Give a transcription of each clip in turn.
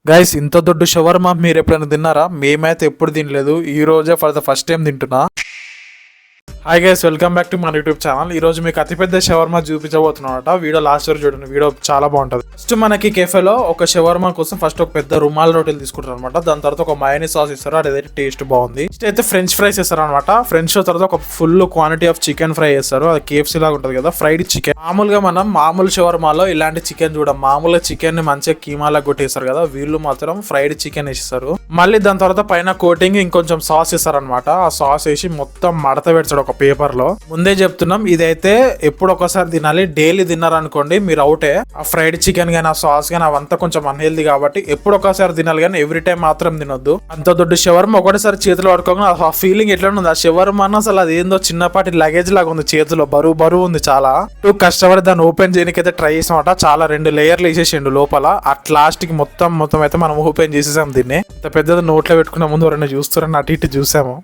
Guys ఇంత దొడ్డు shawarma మీరు ఎప్పుడైనా తిన్నారా? మేమైతే ఎప్పుడు తినలేదు. ఈ రోజే ఫర్ ద ఫస్ట్ టైం తింటున్నా. Hi guys, welcome back to మన యూట్యూబ్ ఛానల్. ఈ రోజు మీకు అతిపెద్ద షవర్మా చూపించబోతున్నమాట. వీడియో లాస్ట్ వరకు చూడండి, వీడియో చాలా బాగుంటుంది. ఫస్ట్ మనకి కెఫేలో ఒక షవర్మా కోసం ఫస్ట్ ఒక పెద్ద రుమాల్ రోటీలు తీసుకుంటారు అనమాట. దాని తర్వాత ఒక మయోనీస్ సాస్ ఇస్తారు, అదైతే టేస్ట్ బాగుంది. నెక్స్ట్ అయితే ఫ్రెంచ్ ఫ్రైస్ ఇస్తారు అనమాట. ఫ్రెంచ్ తర్వాత ఒక full quantity of chicken fry చేస్తారు. అది KFC లాగా ఉంటుంది కదా, ఫ్రైడ్ చికెన్. మామూలుగా మనం మామూలు షవర్మాలో ఇలాంటి చికెన్ చూడం. మామూలుగా చికెన్ ని మంచిగా కీమాలా కొట్టేస్తారు కదా, వీళ్ళు మాత్రం ఫ్రైడ్ చికెన్ ఇస్తారు. మళ్ళీ దాని తర్వాత పైన కోటింగ్ ఇంకొంచెం సాస్ ఇస్తారు అనమాట. ఆ సాస్ వేసి మొత్తం మడత పెడతాడు ఒక పేపర్ లో. ముందే చెప్తున్నాం, ఇదైతే ఎప్పుడు ఒకసారి తినాలి. డైలీ తిన్నారనుకోండి మీరు అవుటే. ఆ ఫ్రైడ్ చికెన్ గానీ ఆ సాస్ గానీ అవంతా కొంచెం అన్హెల్దీ కాబట్టి ఎప్పుడు ఒకసారి తినాలి, కానీ ఎవ్రీ టైం మాత్రం తినొద్దు. అంత దొడ్డు షవర్మా ఒకటేసారి చేతిలో పట్టుకోగా ఆ ఫీలింగ్ ఎట్లా ఉంది. ఆ షవర్మా అసలు అది ఏందో చిన్నపాటి లగేజ్ లాగా ఉంది, చేతిలో బరువు ఉంది చాలా. కష్టపడి దాన్ని ఓపెన్ చేయడానికి ట్రై చేసామట. చాలా 2 లేయర్లు వేసేసిండు లోపల. అట్ లాస్ట్ కి మొత్తం అయితే మనం ఓపెన్ చేసేసాం దీన్ని. ఇంత పెద్దది నోట్లో పెట్టుకున్న ముందు ఎవరైనా చూస్తారని అటు ఇటు చూసాము.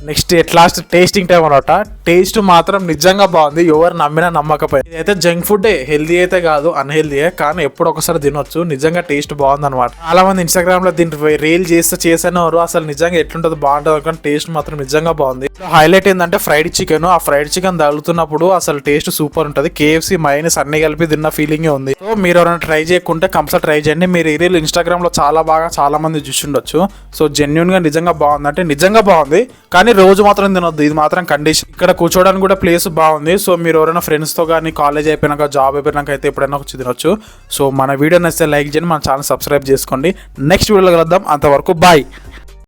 Next at last tasting time అనమాట. టేస్ట్ మాత్రం నిజంగా బాగుంది, ఎవరు నమ్మినా నమ్మకపోయి. ఇదైతే జంక్ ఫుడ్, హెల్దీ అయితే కాదు, అన్హెల్దీయే. కానీ ఎప్పుడు ఒకసారి తినొచ్చు. నిజంగా టేస్ట్ బాగుంది అనమాట. చాలా మంది ఇన్స్టాగ్రామ్ లో దీన్ని రీల్ చేసేవారు. అసలు నిజంగా ఎట్లుంటది బాగుంటుంది, కానీ టేస్ట్ మాత్రం నిజంగా బాగుంది. హైలైట్ ఏంటంటే ఫ్రైడ్ చికెన్. ఆ ఫ్రైడ్ చికెన్ తగులుతున్నప్పుడు అసలు టేస్ట్ సూపర్ ఉంటుంది. KFC మయోనీస్ అన్ని కలిపి తిన్న ఫీలింగ్ ఉంది. సో మీరు ఎవరైనా ట్రై చేయకుంటే కంపల్సరీ ట్రై చేయండి. మీరు ఈ రీల్ ఇన్స్టాగ్రామ్ లో చాలా మంది చూసిండొచ్చు. సో జెన్యున్ గా నిజంగా బాగుంది అంటే నిజంగా బాగుంది, కానీ రోజు మాత్రం తినొద్దు, ఇది మాత్రం కండిషన్. ఇక్కడ కూర్చోడానికి కూడా ప్లేస్ బాగుంది. సో మీరు ఎవరైనా ఫ్రెండ్స్ తో కానీ కాలేజ్ అయిపోయినాక జాబ్ అయిపోయినాక అయితే ఎప్పుడైనా వచ్చి తినొచ్చు. సో మన వీడియో నచ్చితే లైక్ చేయండి, మన ఛానల్ సబ్స్క్రైబ్ చేసుకోండి. నెక్స్ట్ వీడియోలో కలుద్దాం, అంతవరకు బాయ్.